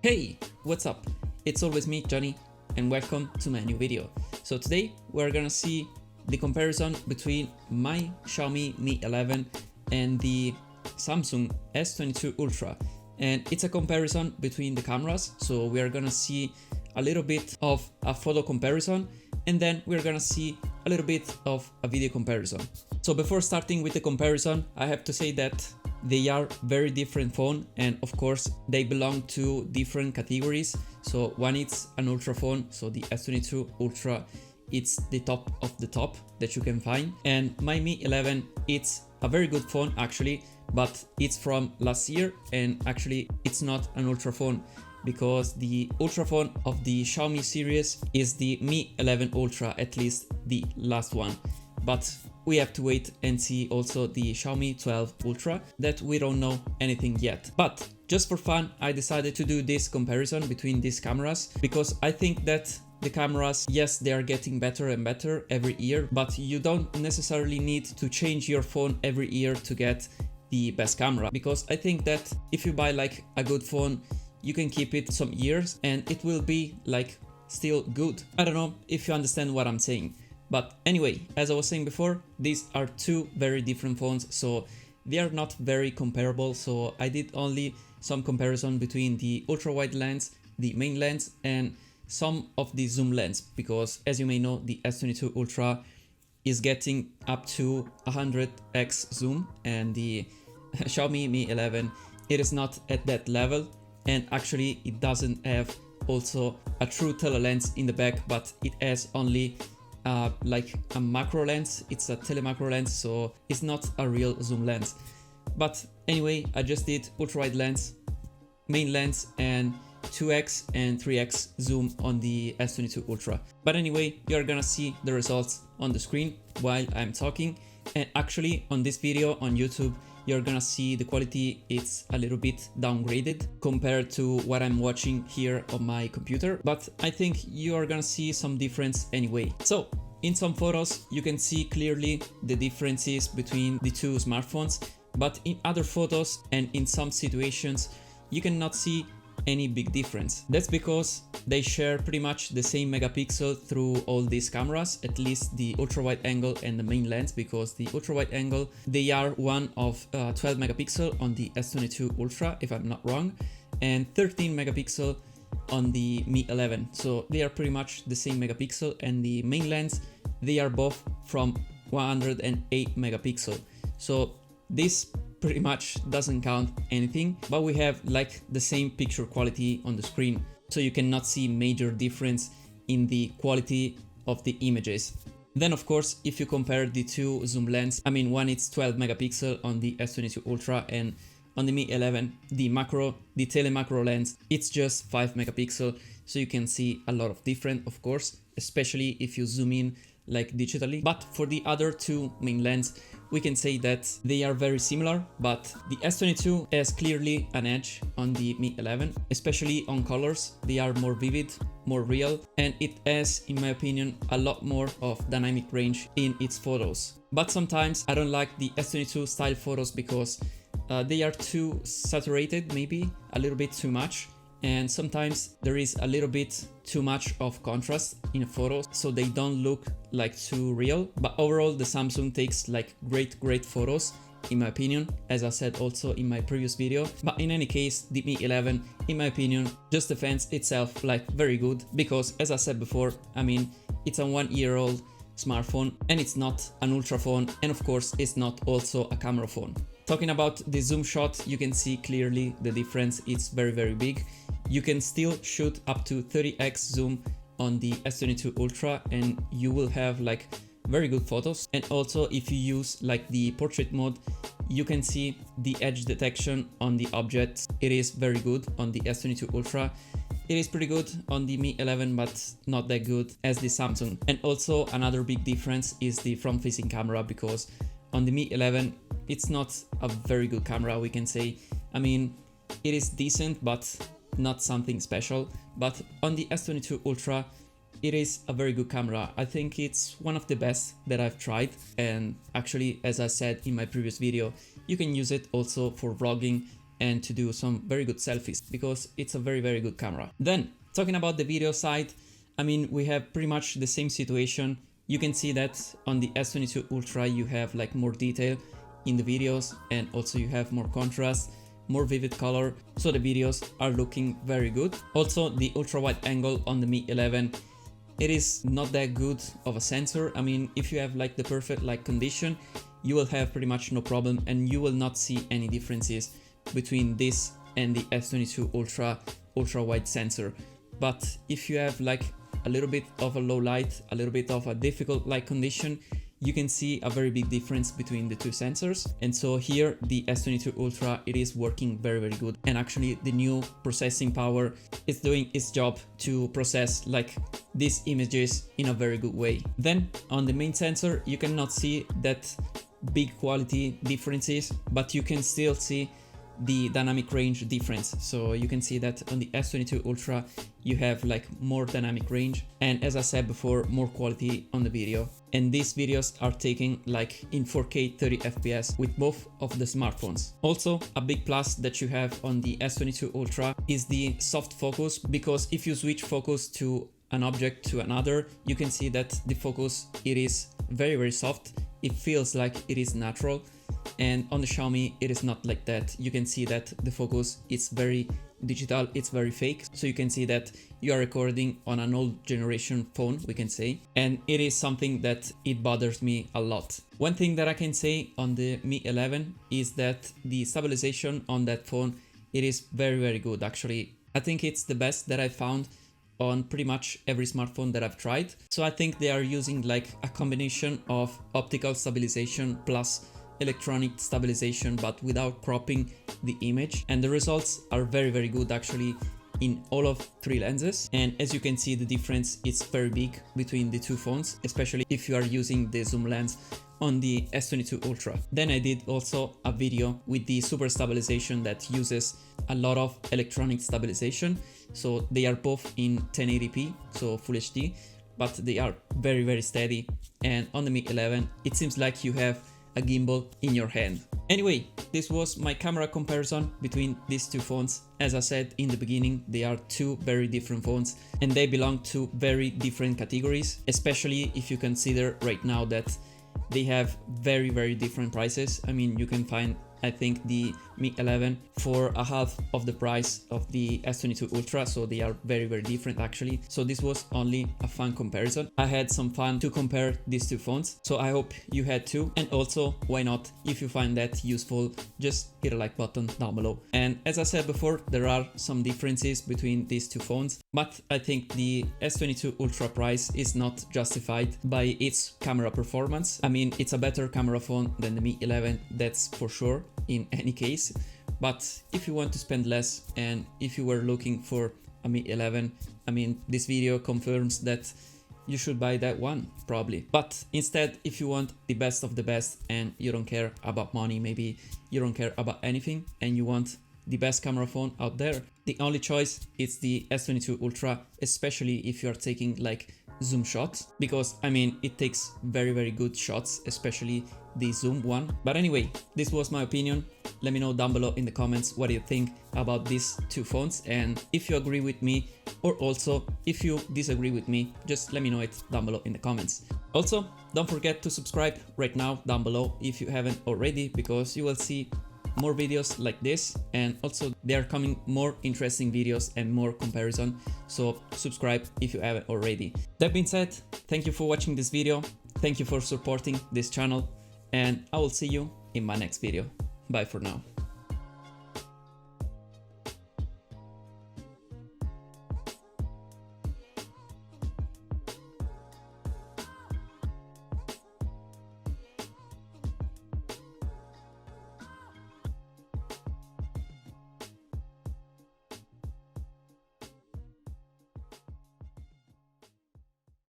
Hey, what's up? It's always me, Johnny, and welcome to my new video. So today we're gonna see the comparison between my Xiaomi Mi 11 and the Samsung S22 Ultra. And it's a comparison between the cameras, so we are gonna see a little bit of a photo comparison, and then we're gonna see a little bit of a video comparison. So before starting with the comparison, I have to say that they are very different phone, and of course they belong to different categories. So one is an ultra phone, so the S22 Ultra, it's the top of the top that you can find, and my Mi 11, it's a very good phone actually, but it's from last year, and actually it's not an ultra phone because the ultra phone of the Xiaomi series is the Mi 11 Ultra, at least the last one. But we have to wait and see also the Xiaomi 12 Ultra that we don't know anything yet. But just for fun, I decided to do this comparison between these cameras because I think that the cameras, yes, they are getting better and better every year, but you don't necessarily need to change your phone every year to get the best camera, because I think that if you buy like a good phone, you can keep it some years and it will be like still good. I don't know if you understand what I'm saying. But anyway, as I was saying before, these are two very different phones, so they are not very comparable. So I did only some comparison between the ultra wide lens, the main lens, and some of the zoom lens, because as you may know, the S22 Ultra is getting up to 100x zoom, and the Xiaomi Mi 11, it is not at that level, and actually it doesn't have also a true telelens in the back, but it has only like a macro lens. It's a telemacro lens, so it's not a real zoom lens. But anyway, I just did ultra wide lens, main lens, and 2x and 3x zoom on the S22 Ultra. But anyway, you're gonna see the results on the screen while I'm talking, and actually on this video on YouTube you're gonna see the quality, it's a little bit downgraded compared to what I'm watching here on my computer, but I think you are gonna see some difference anyway. So in some photos you can see clearly the differences between the two smartphones, but in other photos and in some situations you cannot see any big difference. That's because they share pretty much the same megapixel through all these cameras, at least the ultra wide angle and the main lens, because the ultra wide angle, they are one of 12 megapixel on the S22 Ultra, if I'm not wrong, and 13 megapixel on the Mi 11. So they are pretty much the same megapixel, and the main lens, they are both from 108 megapixel. So this pretty much doesn't count anything, but we have like the same picture quality on the screen, so you cannot see major difference in the quality of the images. Then of course, if you compare the two zoom lens, I mean, one is 12 megapixel on the S22 Ultra, and on the Mi 11, the telemacro lens, it's just 5 megapixel, so you can see a lot of difference, of course, especially if you zoom in like digitally. But for the other two main lens, we can say that they are very similar, but the S22 has clearly an edge on the Mi 11, especially on colors. They are more vivid, more real, and it has, in my opinion, a lot more of dynamic range in its photos. But sometimes I don't like the S22 style photos because they are too saturated, maybe a little bit too much, and sometimes there is a little bit too much of contrast in a photo, so they don't look like too real. But overall, the Samsung takes like great photos, in my opinion, as I said also in my previous video. But in any case, the Mi 11, in my opinion, just defends itself like very good, because as I said before, I mean, it's a 1-year-old smartphone, and it's not an ultra phone, and of course it's not also a camera phone. Talking about the zoom shot, you can see clearly the difference. It's very big. You can still shoot up to 30x zoom on the S22 Ultra, and you will have like very good photos. And also if you use like the portrait mode, you can see the edge detection on the objects. It is very good on the S22 Ultra. It is pretty good on the Mi 11, but not that good as the Samsung. And also another big difference is the front-facing camera, because on the Mi 11, it's not a very good camera, we can say. I mean, it is decent, but not something special. But on the S22 Ultra, it is a very good camera. I think it's one of the best that I've tried, and actually, as I said in my previous video, you can use it also for vlogging and to do some very good selfies because it's a very good camera. Then talking about the video side, I mean, we have pretty much the same situation. You can see that on the S22 Ultra you have like more detail in the videos, and also you have more contrast, more vivid color, so the videos are looking very good. Also the ultra wide angle on the Mi 11, it is not that good of a sensor. I mean, if you have like the perfect light condition, you will have pretty much no problem and you will not see any differences between this and the S22 ultra wide sensor. But if you have like a little bit of a low light, a little bit of a difficult light condition, you can see a very big difference between the two sensors. And so here the S22 Ultra, it is working very good, and actually the new processing power is doing its job to process like these images in a very good way. Then on the main sensor you cannot see that big quality differences, but you can still see the dynamic range difference. So you can see that on the S22 Ultra you have like more dynamic range, and as I said before, more quality on the video. And these videos are taken like in 4K 30 FPS with both of the smartphones. Also, a big plus that you have on the S22 Ultra is the soft focus, because if you switch focus to an object to another, you can see that the focus, it is very soft. It feels like it is natural. And on the Xiaomi it is not like that. You can see that the focus is very digital, it's very fake. So you can see that you are recording on an old generation phone, we can say, and it is something that it bothers me a lot. One thing that I can say on the Mi 11 is that the stabilization on that phone, it is very good actually. I think it's the best that I found on pretty much every smartphone that I've tried. So I think they are using like a combination of optical stabilization plus electronic stabilization, but without cropping the image, and the results are very good actually in all of three lenses. And as you can see, the difference is very big between the two phones, especially if you are using the zoom lens on the S22 Ultra. Then I did also a video with the super stabilization that uses a lot of electronic stabilization. So they are both in 1080p, so full HD, but they are very steady. And on the Mi 11 it seems like you have a gimbal in your hand. Anyway, this was my camera comparison between these two phones. As I said in the beginning, they are two very different phones and they belong to very different categories, especially if you consider right now that they have very different prices. I mean, you can find, I think, the Mi 11 for a half of the price of the S22 Ultra, so they are very different actually. So this was only a fun comparison. I had some fun to compare these two phones, so I hope you had too. And also, why not, if you find that useful, just hit a like button down below. And as I said before, there are some differences between these two phones, but I think the S22 Ultra price is not justified by its camera performance. I mean, it's a better camera phone than the Mi 11, that's for sure, in any case. But if you want to spend less, and if you were looking for a Mi 11, I mean, this video confirms that you should buy that one, probably. But instead, if you want the best of the best and you don't care about money, maybe you don't care about anything, and you want the best camera phone out there, the only choice is the S22 Ultra, especially if you are taking like zoom shots, because I mean, it takes very good shots, especially the zoom one. But anyway, this was my opinion. Let me know down below in the comments what you think about these two phones, and if you agree with me, or also if you disagree with me, just let me know it down below in the comments. Also, don't forget to subscribe right now down below if you haven't already, because you will see more videos like this, and also there are coming more interesting videos and more comparison, so subscribe if you haven't already. That being said, thank you for watching this video, thank you for supporting this channel, and I will see you in my next video. Bye for now.